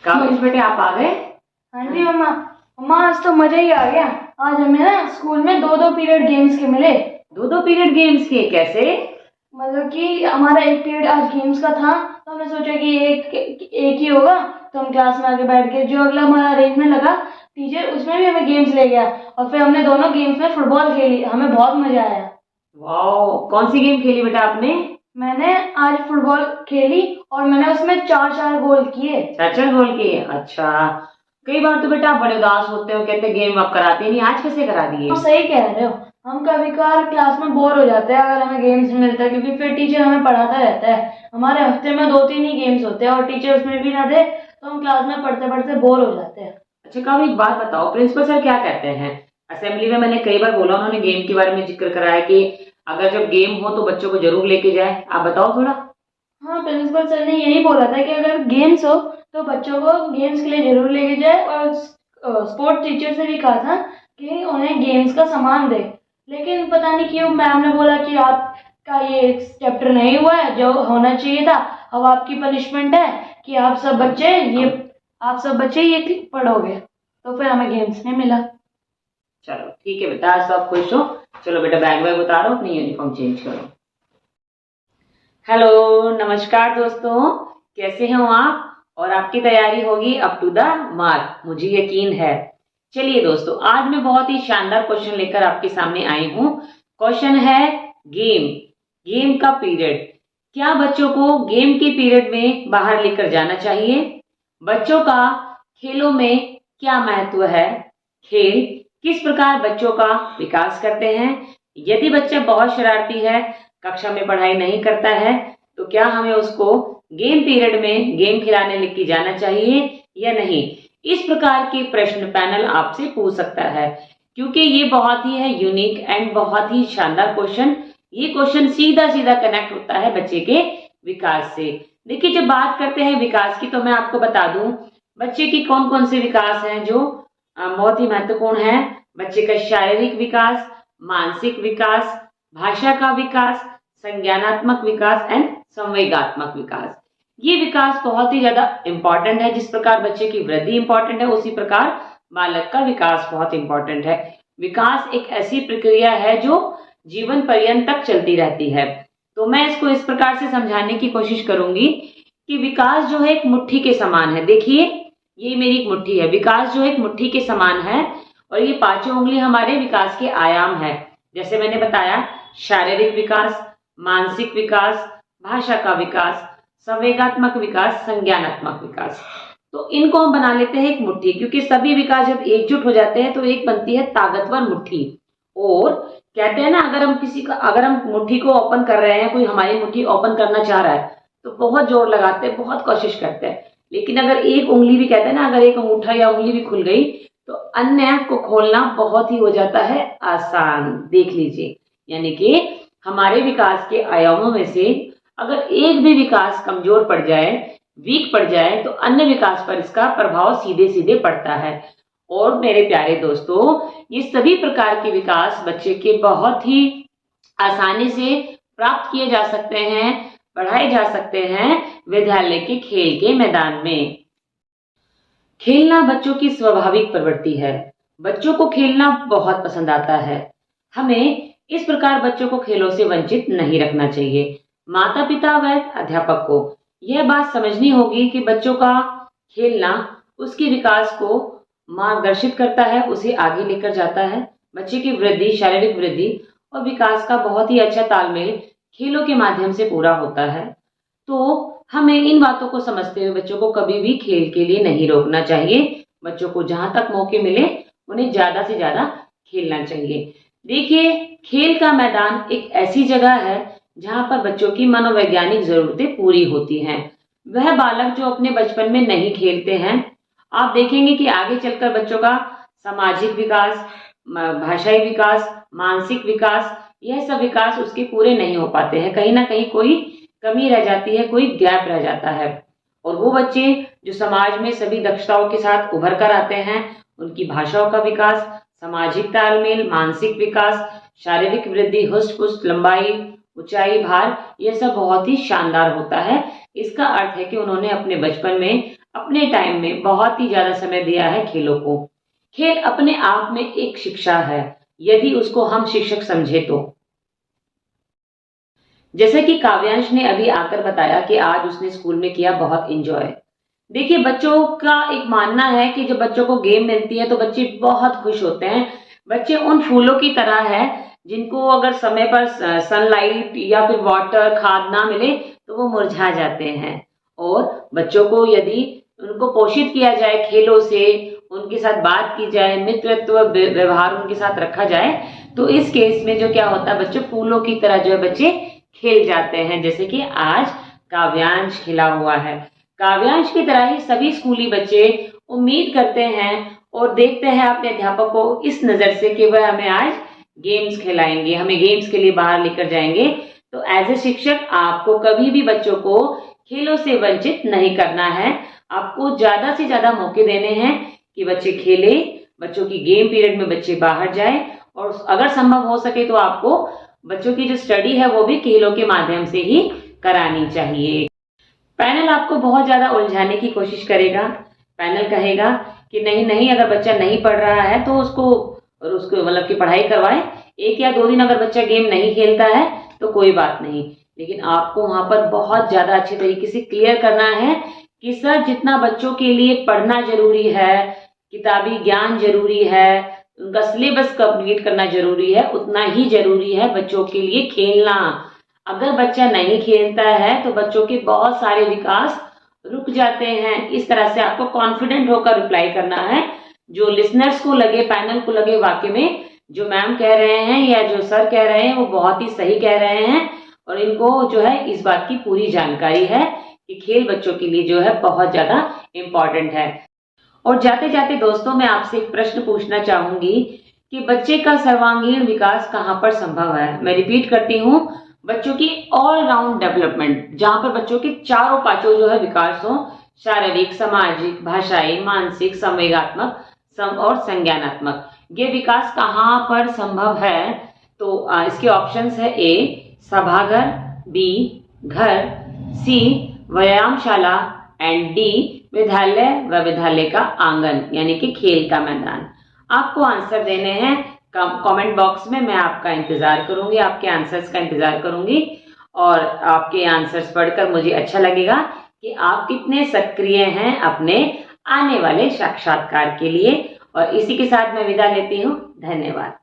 काबिश बेटे आप आ गए? हाँ जी मम्मा। मम्मा आज तो मजा ही आ गया। आज हमें ना स्कूल में दो दो पीरियड गेम्स के मिले। दो पीरियड गेम्स के? कैसे? मतलब कि हमारा एक पीरियड आज गेम्स का था, तो हमने सोचा कि एक ही होगा, तो हम क्लास में आके बैठ के जो अगला हमारा अरेंजमेंट लगा टीचर उसमें भी हमें गेम्स ले गया, और फिर हमने दोनों गेम्स में फुटबॉल खेली। हमें बहुत मजा आया। वाह, कौन सी गेम खेली बेटा आपने? मैंने आज फुटबॉल खेली और मैंने उसमें चार चार गोल किए। चार गोल किए? अच्छा। कई बार तो बेटा आप बड़े उदास होते हो, कहते गेम आप कराते नहीं, आज कैसे करा दिए? आप सही कह रहे हो। हम कभी कभार क्लास में बोर हो जाते हैं अगर हमें गेम्स मिलता है, क्योंकि फिर टीचर हमें पढ़ाता रहता है। हमारे हफ्ते में 2-3 ही गेम्स होते हैं और टीचर उसमें भी ना दे तो हम क्लास में पढ़ते पढ़ते बोर हो जाते हैं। अच्छा काव्य, एक बात बताओ, प्रिंसिपल सर क्या कहते हैं? असेंबली में मैंने कई बार बोला, उन्होंने गेम के बारे में जिक्र कराया कि अगर जब गेम हो तो बच्चों को जरूर लेके जाए। आप बताओ थोड़ा। हाँ, प्रिंसिपल सर ने यही बोला था कि अगर गेम्स हो तो बच्चों को गेम्स के लिए जरूर लेके जाए, और स्पोर्ट्स टीचर से भी कहा था कि उन्हें गेम्स का सामान दे। लेकिन पता नहीं क्यों मैम ने बोला कि आपका ये चैप्टर नहीं हुआ है जो होना चाहिए था। अब आपकी पनिशमेंट है कि आप सब बच्चे ये पढ़ोगे। तो फिर हमें गेम्स नहीं मिला। चलो ठीक है बेटा, आज तो आप खुश हो। चलो बेटा बैग वैग उतारो, अपनी यूनिफॉर्म चेंज करो। हेलो, नमस्कार दोस्तों, कैसे हो आप? और आपकी तैयारी होगी अप टू द मार्क, मुझे यकीन है। चलिए दोस्तों, आज मैं बहुत ही शानदार क्वेश्चन लेकर आपके सामने आई हूँ। क्वेश्चन है गेम का पीरियड। क्या बच्चों को गेम के पीरियड में बाहर लेकर जाना चाहिए? बच्चों का खेलों में क्या महत्व है? खेल किस प्रकार बच्चों का विकास करते हैं? यदि बच्चा बहुत शरारती है, कक्षा में पढ़ाई नहीं करता है, तो क्या हमें उसको गेम पीरियड में गेम खिलाने लेके जाना चाहिए या नहीं? इस प्रकार के प्रश्न पैनल आपसे पूछ सकता है, क्योंकि ये बहुत ही है यूनिक एंड बहुत ही शानदार क्वेश्चन। ये क्वेश्चन सीधा सीधा कनेक्ट होता है बच्चे के विकास से। देखिए, जब बात करते हैं विकास की, तो मैं आपको बता दूं बच्चे की कौन कौन से विकास हैं जो बहुत ही महत्वपूर्ण है। बच्चे का शारीरिक विकास, मानसिक विकास, भाषा का विकास, संज्ञानात्मक विकास एंड संवेगात्मक विकास। ये विकास बहुत ही ज्यादा इंपॉर्टेंट है। जिस प्रकार बच्चे की वृद्धि इंपॉर्टेंट है, उसी प्रकार बालक का विकास बहुत इंपॉर्टेंट है। विकास एक ऐसी प्रक्रिया है जो जीवन पर्यंत तक चलती रहती है। तो मैं इसको इस प्रकार से समझाने की कोशिश करूंगी कि विकास जो है एक मुट्ठी के समान है। देखिए, ये मेरी एक मुट्ठी है। विकास जो एक मुट्ठी के समान है, और ये पांचों उंगली हमारे विकास के आयाम है। जैसे मैंने बताया, शारीरिक विकास, मानसिक विकास, भाषा का विकास, संवेगात्मक विकास, संज्ञानात्मक विकास। तो इनको हम बना लेते हैं एक मुट्ठी, क्योंकि सभी विकास जब एकजुट हो जाते हैं तो एक बनती है ताकतवर मुट्ठी। और कहते हैं ना, अगर हम मुट्ठी को ओपन कर रहे हैं, कोई हमारी मुट्ठी ओपन करना चाह रहा है, तो बहुत जोर लगाते हैं, बहुत कोशिश करते हैं। लेकिन अगर एक उंगली भी, कहते हैं ना, अगर एक अंगूठा या उंगली भी खुल गई तो अन्य को खोलना बहुत ही हो जाता है आसान। देख लीजिए, यानी कि हमारे विकास के आयामों में से अगर एक भी विकास कमजोर पड़ जाए, वीक पड़ जाए, तो अन्य विकास पर इसका प्रभाव सीधे सीधे पड़ता है। और मेरे प्यारे दोस्तों, ये सभी प्रकार के विकास बच्चे के बहुत ही आसानी से प्राप्त किए जा सकते हैं, पढ़ाए जा सकते हैं विद्यालय के खेल के मैदान में। खेलना बच्चों की स्वाभाविक प्रवृत्ति है। बच्चों को खेलना बहुत पसंद आता है। हमें इस प्रकार बच्चों को खेलों से वंचित नहीं रखना चाहिए। माता पिता व अध्यापक को यह बात समझनी होगी कि बच्चों का खेलना उसके विकास को मार्गदर्शित करता है, उसे आगे लेकर जाता है। बच्चे की वृद्धि, शारीरिक वृद्धि और विकास का बहुत ही अच्छा तालमेल खेलों के माध्यम से पूरा होता है। तो हमें इन बातों को समझते हुए बच्चों को कभी भी खेल के लिए नहीं रोकना चाहिए। बच्चों को जहां तक मौके मिले उन्हें ज्यादा से ज्यादा खेलना चाहिए। देखिए, खेल का मैदान एक ऐसी जगह है जहां पर बच्चों की मनोवैज्ञानिक जरूरतें पूरी होती हैं। वह बालक जो अपने बचपन में नहीं खेलते हैं, आप देखेंगे कि आगे चलकर बच्चों का सामाजिक विकास, भाषाई विकास, मानसिक विकास, यह सब विकास उसके पूरे नहीं हो पाते हैं। कहीं ना कहीं कोई कमी रह जाती है, कोई गैप रह जाता है। और वो बच्चे जो समाज में सभी दक्षताओं के साथ उभर कर आते हैं, उनकी भाषाओं का विकास, सामाजिक तालमेल, मानसिक विकास, शारीरिक वृद्धि, हुस्ट पुस्ट, लंबाई, ऊंचाई, भार, यह सब बहुत ही शानदार होता है। इसका अर्थ है कि उन्होंने अपने बचपन में अपने टाइम में बहुत ही ज्यादा समय दिया है खेलों को। खेल अपने आप में एक शिक्षा है, यदि उसको हम शिक्षक समझे तो। जैसे कि काव्यांश ने अभी आकर बताया कि आज उसने स्कूल में किया बहुत एंजॉय। देखिए, बच्चों का एक मानना है कि जब बच्चों को गेम मिलती है तो बच्चे बहुत खुश होते हैं। बच्चे उन फूलों की तरह है जिनको अगर समय पर सनलाइट या फिर वाटर खाद ना मिले तो वो मुरझा जाते हैं। और बच्चों को यदि उनको पोषित किया जाए खेलों से, उनके साथ बात की जाए, मित्रत्व व्यवहार उनके साथ रखा जाए, तो इस केस में जो क्या होता है, बच्चे फूलों की तरह जो है बच्चे खेल जाते हैं। जैसे कि आज काव्यांश खिला हुआ है। काव्यांश की तरह ही सभी स्कूली बच्चे उम्मीद करते हैं और देखते हैं अपने अध्यापक को इस नजर से कि वह हमें आज गेम्स खिलाएंगे, हमें गेम्स के लिए बाहर लेकर जाएंगे। तो एज ए शिक्षक आपको कभी भी बच्चों को खेलों से वंचित नहीं करना है। आपको ज्यादा से ज्यादा मौके देने हैं कि बच्चे खेले, बच्चों की गेम पीरियड में बच्चे बाहर जाए, और अगर संभव हो सके तो आपको बच्चों की जो स्टडी है वो भी खेलों के माध्यम से ही करानी चाहिए। पैनल आपको बहुत ज्यादा उलझाने की कोशिश करेगा। पैनल कहेगा कि नहीं नहीं, अगर बच्चा नहीं पढ़ रहा है तो उसको मतलब कि पढ़ाई करवाएं। 1 या 2 दिन अगर बच्चा गेम नहीं खेलता है तो कोई बात नहीं, लेकिन आपको वहां पर बहुत ज्यादा अच्छे तरीके से क्लियर करना है कि सर, जितना बच्चों के लिए पढ़ना जरूरी है, किताबी ज्ञान जरूरी है, उनका सिलेबस कंप्लीट करना जरूरी है, उतना ही जरूरी है बच्चों के लिए खेलना। अगर बच्चा नहीं खेलता है तो बच्चों के बहुत सारे विकास रुक जाते हैं। इस तरह से आपको कॉन्फिडेंट होकर रिप्लाई करना है। जो लिसनर्स को लगे, पैनल को लगे वाकई में जो मैम कह रहे हैं या जो सर कह रहे हैं वो बहुत ही सही कह रहे हैं, और इनको जो है इस बात की पूरी जानकारी है कि खेल बच्चों के लिए जो है बहुत ज्यादा इम्पोर्टेंट है। और जाते जाते दोस्तों, मैं आपसे एक प्रश्न पूछना चाहूंगी कि बच्चे का सर्वांगीण विकास कहाँ पर संभव है। मैं रिपीट करती हूँ, बच्चों की ऑल राउंड डेवलपमेंट, जहां पर बच्चों के चारों पांचों जो है विकास हो, शारीरिक, सामाजिक, भाषाई, मानसिक, संवेगात्मक और संज्ञानात्मक, ये विकास कहाँ पर संभव है। तो इसके ऑप्शंस है: ए सभागार, बी घर, सी व्यायामशाला, एंड डी विद्यालय व विद्यालय का आंगन यानी कि खेल का मैदान। आपको आंसर देने हैं कमेंट बॉक्स में। मैं आपका इंतजार करूंगी, आपके आंसर्स का इंतजार करूंगी, और आपके आंसर्स पढ़कर मुझे अच्छा लगेगा कि आप कितने सक्रिय हैं अपने आने वाले साक्षात्कार के लिए। और इसी के साथ मैं विदा लेती हूँ। धन्यवाद।